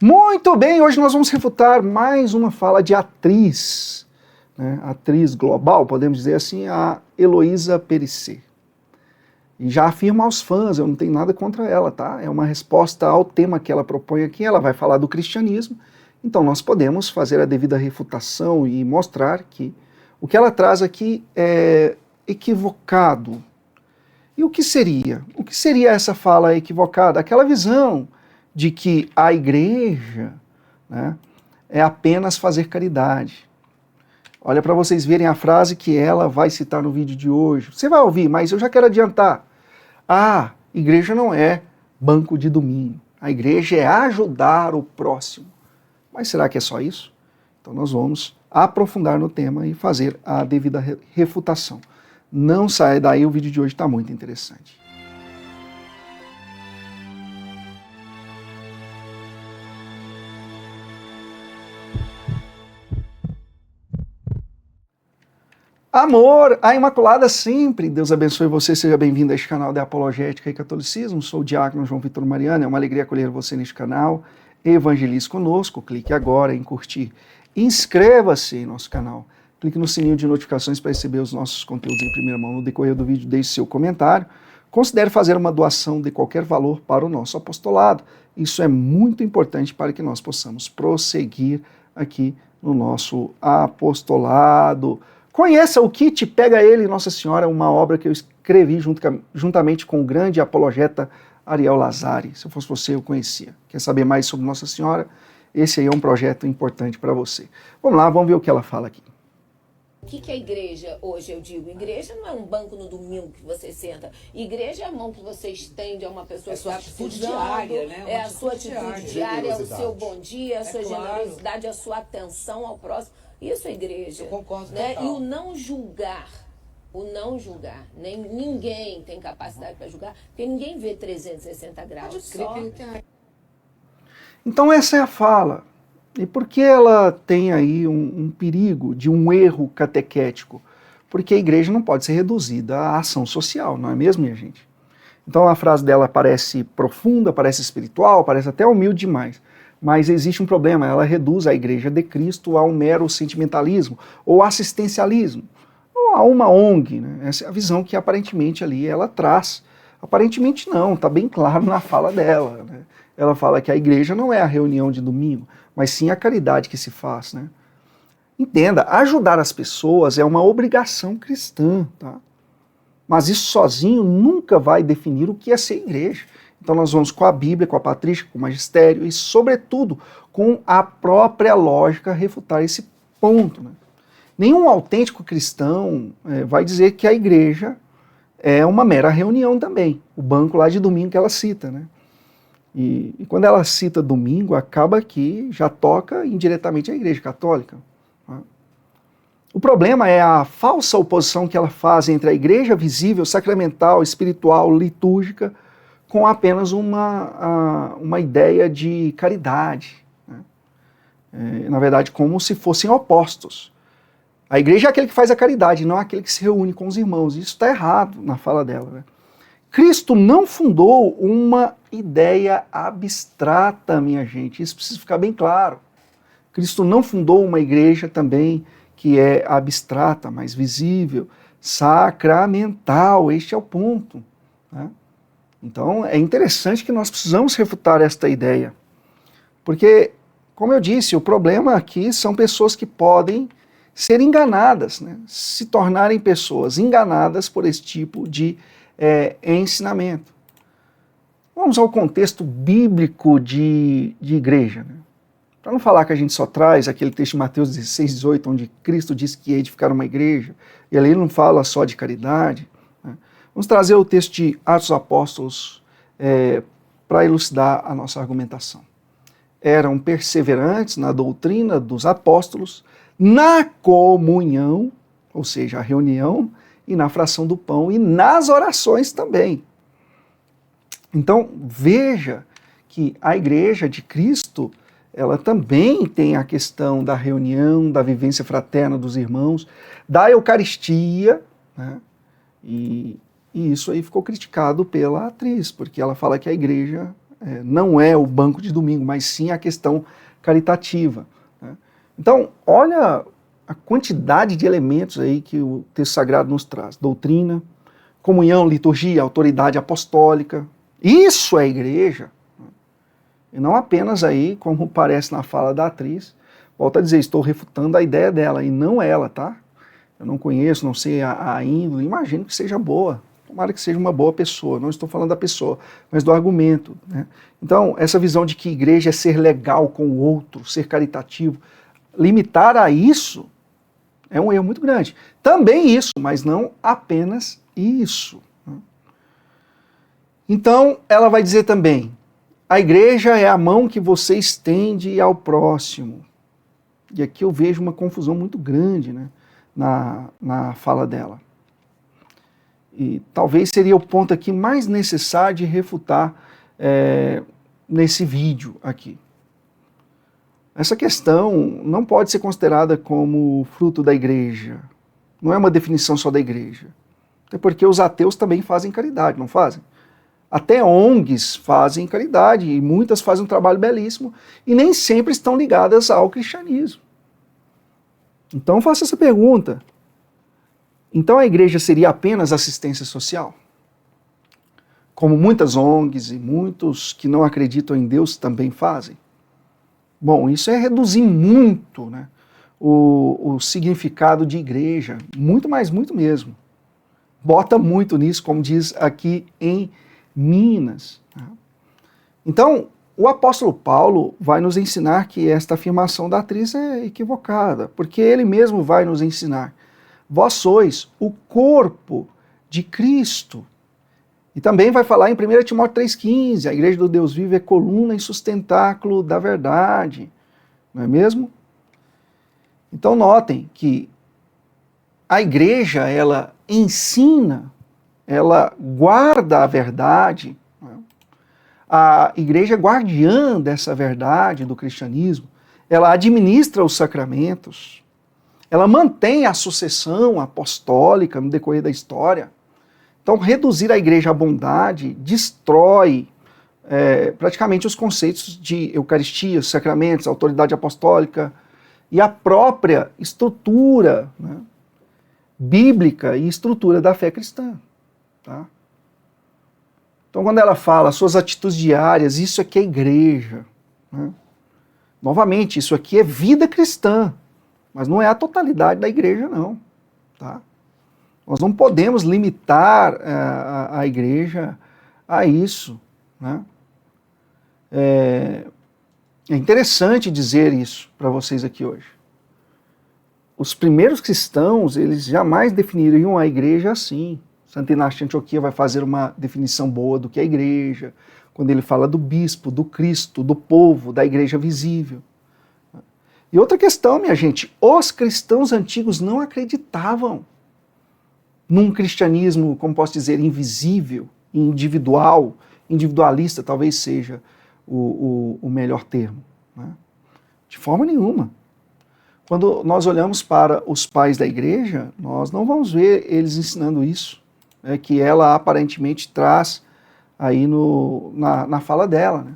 Muito bem, hoje nós vamos refutar mais uma fala de atriz, né? Atriz global, podemos dizer assim, a Heloísa Périssé. E já afirmo aos fãs, eu não tenho nada contra ela, tá? É uma resposta ao tema que ela propõe aqui, ela vai falar do cristianismo, então nós podemos fazer a devida refutação e mostrar que o que ela traz aqui é equivocado. E o que seria? O que seria essa fala equivocada? Aquela visão de que a igreja, né, é apenas fazer caridade. Olha para vocês verem a frase que ela vai citar no vídeo de hoje. Você vai ouvir, mas eu já quero adiantar. A igreja não é banco de domingo. A igreja é ajudar o próximo. Mas será que é só isso? Então nós vamos aprofundar no tema e fazer a devida refutação. Não saia daí, o vídeo de hoje está muito interessante. Amor, a Imaculada sempre. Deus abençoe você, seja bem-vindo a este canal de Apologética e Catolicismo. Sou o diácono João Vitor Mariano, é uma alegria acolher você neste canal. Evangelize conosco, clique agora em curtir. Inscreva-se em nosso canal. Clique no sininho de notificações para receber os nossos conteúdos em primeira mão no decorrer do vídeo. Deixe seu comentário. Considere fazer uma doação de qualquer valor para o nosso apostolado. Isso é muito importante para que nós possamos prosseguir aqui no nosso apostolado. Conheça o Kit Pega Ele, Nossa Senhora, uma obra que eu escrevi juntamente com o grande apologeta Ariel Lazari. Se eu fosse você, eu conhecia. Quer saber mais sobre Nossa Senhora? Esse aí é um projeto importante para você. Vamos lá, vamos ver o que ela fala aqui. O que é igreja hoje? Eu digo, igreja não é um banco no domingo que você senta. Igreja é a mão que você estende a uma pessoa que está precisando. Né? É a sua atitude diária, é o seu bom dia, a sua generosidade, a sua atenção ao próximo. Isso é igreja. Eu concordo, né? total. E o não julgar. Ninguém tem capacidade para julgar, porque ninguém vê 360 graus. Pode crer que ele tem. Então essa é a fala. E por que ela tem aí um perigo de um erro catequético? Porque a igreja não pode ser reduzida à ação social, não é mesmo, minha gente? Então a frase dela parece profunda, parece espiritual, parece até humilde demais. Mas existe um problema, ela reduz a igreja de Cristo a um mero sentimentalismo ou assistencialismo, ou a uma ONG, né? Essa é a visão que aparentemente ali ela traz. Aparentemente não, está bem claro na fala dela, né? Ela fala que a igreja não é a reunião de domingo, mas sim a caridade que se faz, né? Entenda, ajudar as pessoas é uma obrigação cristã, tá? Mas isso sozinho nunca vai definir o que é ser igreja. Então nós vamos com a Bíblia, com a patrística, com o magistério e, sobretudo, com a própria lógica refutar esse ponto, né? Nenhum autêntico cristão vai dizer que a igreja é uma mera reunião também. O banco lá de domingo que ela cita, né? E quando ela cita domingo, acaba que já toca indiretamente a igreja católica. Né? O problema é a falsa oposição que ela faz entre a igreja visível, sacramental, espiritual, litúrgica, com apenas uma ideia de caridade. Né? Na verdade, como se fossem opostos. A igreja é aquele que faz a caridade, não é aquele que se reúne com os irmãos. Isso está errado na fala dela. Né? Cristo não fundou uma ideia abstrata, minha gente. Isso precisa ficar bem claro. Cristo não fundou uma igreja também que é abstrata, mas visível, sacramental. Este é o ponto. Né? Então, é interessante que nós precisamos refutar esta ideia. Porque, como eu disse, o problema aqui são pessoas que podem ser enganadas, né? Se tornarem pessoas enganadas por esse tipo de ensinamento. Vamos ao contexto bíblico de igreja. Né? Para não falar que a gente só traz aquele texto de Mateus 16, 18, onde Cristo diz que ia edificar uma igreja, e ali ele não fala só de caridade. Né? Vamos trazer o texto de Atos dos Apóstolos para elucidar a nossa argumentação. Eram perseverantes na doutrina dos apóstolos, na comunhão, ou seja, a reunião, e na fração do pão, e nas orações também. Então, veja que a igreja de Cristo, ela também tem a questão da reunião, da vivência fraterna dos irmãos, da Eucaristia, né? E isso aí ficou criticado pela atriz, porque ela fala que a igreja não é o banco de domingo, mas sim a questão caritativa, né? Então, olha a quantidade de elementos aí que o texto sagrado nos traz. Doutrina, comunhão, liturgia, autoridade apostólica. Isso é igreja. E não apenas aí, como parece na fala da atriz. Volto a dizer, estou refutando a ideia dela, e não ela, tá? Eu não conheço, não sei a índole, imagino que seja boa. Tomara que seja uma boa pessoa, não estou falando da pessoa, mas do argumento, né? Então, essa visão de que igreja é ser legal com o outro, ser caritativo, limitar a isso é um erro muito grande. Também isso, mas não apenas isso, né? Então, ela vai dizer também, a igreja é a mão que você estende ao próximo. E aqui eu vejo uma confusão muito grande, né, na fala dela. E talvez seria o ponto aqui mais necessário de refutar nesse vídeo aqui. Essa questão não pode ser considerada como fruto da igreja. Não é uma definição só da igreja. Até porque os ateus também fazem caridade, não fazem? Até ONGs fazem caridade, e muitas fazem um trabalho belíssimo, e nem sempre estão ligadas ao cristianismo. Então faça essa pergunta. Então a igreja seria apenas assistência social? Como muitas ONGs e muitos que não acreditam em Deus também fazem? Bom, isso é reduzir muito, né, o significado de igreja, muito, mas muito mesmo. Bota muito nisso, como diz aqui em Minas. Então, o apóstolo Paulo vai nos ensinar que esta afirmação da atriz é equivocada, porque ele mesmo vai nos ensinar. Vós sois o corpo de Cristo. E também vai falar em 1 Timóteo 3,15, a igreja do Deus vivo é coluna e sustentáculo da verdade. Não é mesmo? Então notem que a igreja, ela ensina, ela guarda a verdade. A igreja é guardiã dessa verdade do cristianismo. Ela administra os sacramentos. Ela mantém a sucessão apostólica no decorrer da história. Então, reduzir a igreja à bondade destrói praticamente os conceitos de Eucaristia, sacramentos, autoridade apostólica e a própria estrutura, né, bíblica e estrutura da fé cristã. Tá? Então, quando ela fala suas atitudes diárias, isso aqui é igreja. Né? Novamente, isso aqui é vida cristã, mas não é a totalidade da igreja, não. Tá? Nós não podemos limitar a igreja a isso. Né? É interessante dizer isso para vocês aqui hoje. Os primeiros cristãos, eles jamais definiriam a igreja assim. Santo Inácio de Antioquia vai fazer uma definição boa do que é a igreja, quando ele fala do bispo, do Cristo, do povo, da igreja visível. E outra questão, minha gente, os cristãos antigos não acreditavam num cristianismo, como posso dizer, invisível, individual, individualista, talvez seja o melhor termo. Né? De forma nenhuma. Quando nós olhamos para os pais da igreja, nós não vamos ver eles ensinando isso, né, que ela aparentemente traz aí na fala dela. Né?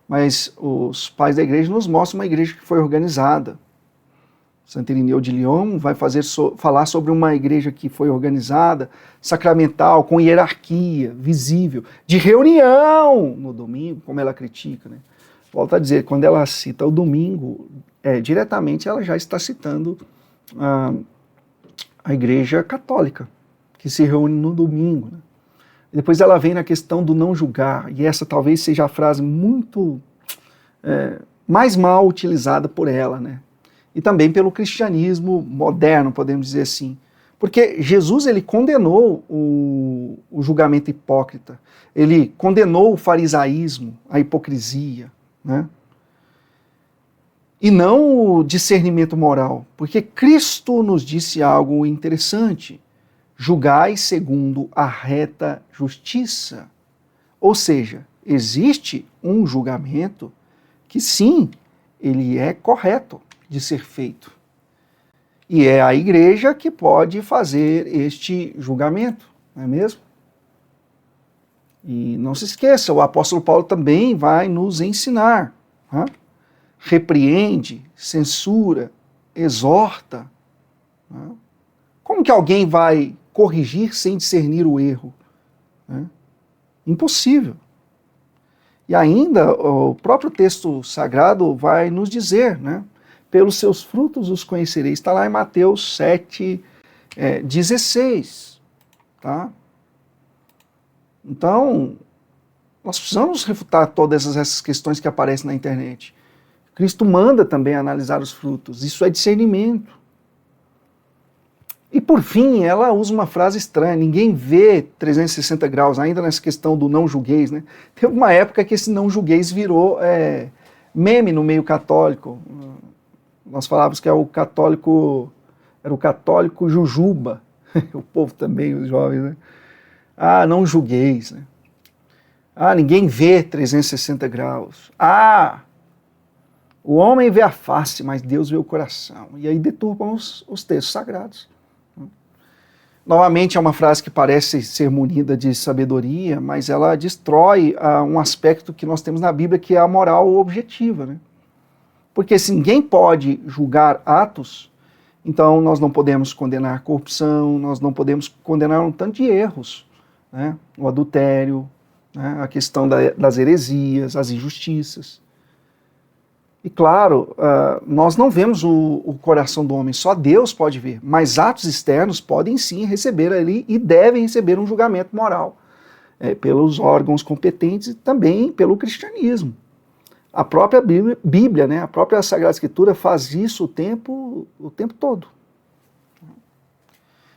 Mas os pais da igreja nos mostram uma igreja que foi organizada. Santo Irineu de Lyon vai falar sobre uma igreja que foi organizada, sacramental, com hierarquia, visível, de reunião no domingo, como ela critica. Né? Volto a dizer, quando ela cita o domingo, diretamente ela já está citando a igreja católica, que se reúne no domingo. Né? Depois ela vem na questão do não julgar, e essa talvez seja a frase muito mais mal utilizada por ela, né? E também pelo cristianismo moderno, podemos dizer assim. Porque Jesus, ele condenou o julgamento hipócrita, ele condenou o farisaísmo, a hipocrisia, né? E não o discernimento moral, porque Cristo nos disse algo interessante, julgai segundo a reta justiça. Ou seja, existe um julgamento que sim, ele é correto de ser feito. E é a igreja que pode fazer este julgamento, não é mesmo? E não se esqueça, o apóstolo Paulo também vai nos ensinar. Né? Repreende, censura, exorta. Né? Como que alguém vai corrigir sem discernir o erro? Né? Impossível. E ainda o próprio texto sagrado vai nos dizer, né? Pelos seus frutos os conhecereis. Está lá em Mateus 7, 16. Tá? Então, nós precisamos refutar todas essas questões que aparecem na internet. Cristo manda também analisar os frutos. Isso é discernimento. E por fim, ela usa uma frase estranha. Ninguém vê 360 graus, ainda nessa questão do não julgueis. Né? Teve uma época que esse não julgueis virou meme no meio católico. Nós falávamos que era o católico jujuba. O povo também, os jovens, né? Ah, não julgueis. Né? Ah, ninguém vê 360 graus. Ah, o homem vê a face, mas Deus vê o coração. E aí deturpam os textos sagrados. Novamente, é uma frase que parece ser munida de sabedoria, mas ela destrói um aspecto que nós temos na Bíblia, que é a moral objetiva. Né? Porque se ninguém pode julgar atos, então nós não podemos condenar corrupção, nós não podemos condenar um tanto de erros. Né? O adultério, né? A questão das heresias, as injustiças. E claro, nós não vemos o coração do homem, só Deus pode ver, mas atos externos podem sim receber ali e devem receber um julgamento moral pelos órgãos competentes e também pelo cristianismo. A própria Bíblia, né, a própria Sagrada Escritura faz isso o tempo todo.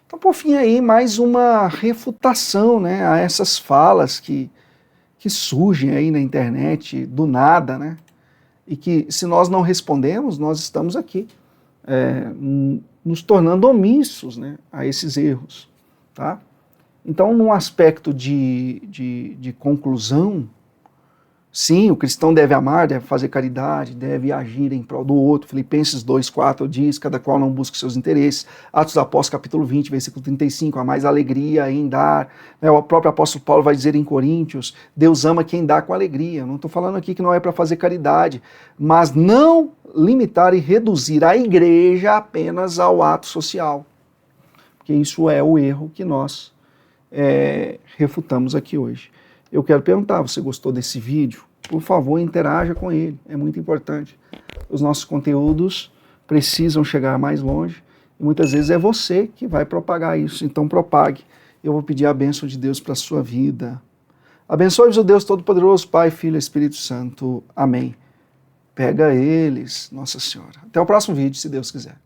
Então, por fim, aí mais uma refutação, né, a essas falas que surgem aí na internet do nada, né? E que, se nós não respondemos, nós estamos aqui nos tornando omissos, né, a esses erros. Tá? Então, num aspecto de conclusão, sim, o cristão deve amar, deve fazer caridade, deve agir em prol do outro. Filipenses 2,4 diz, cada qual não busca seus interesses. Atos dos Apóstolos, capítulo 20, versículo 35, há mais alegria em dar. O próprio apóstolo Paulo vai dizer em Coríntios, Deus ama quem dá com alegria. Não estou falando aqui que não é para fazer caridade, mas não limitar e reduzir a igreja apenas ao ato social. Porque isso é o erro que nós refutamos aqui hoje. Eu quero perguntar, você gostou desse vídeo? Por favor, interaja com ele, é muito importante. Os nossos conteúdos precisam chegar mais longe e muitas vezes é você que vai propagar isso, então propague. Eu vou pedir a bênção de Deus para a sua vida. Abençoe-vos o Deus Todo-Poderoso, Pai, Filho e Espírito Santo. Amém. Pega eles, Nossa Senhora. Até o próximo vídeo, se Deus quiser.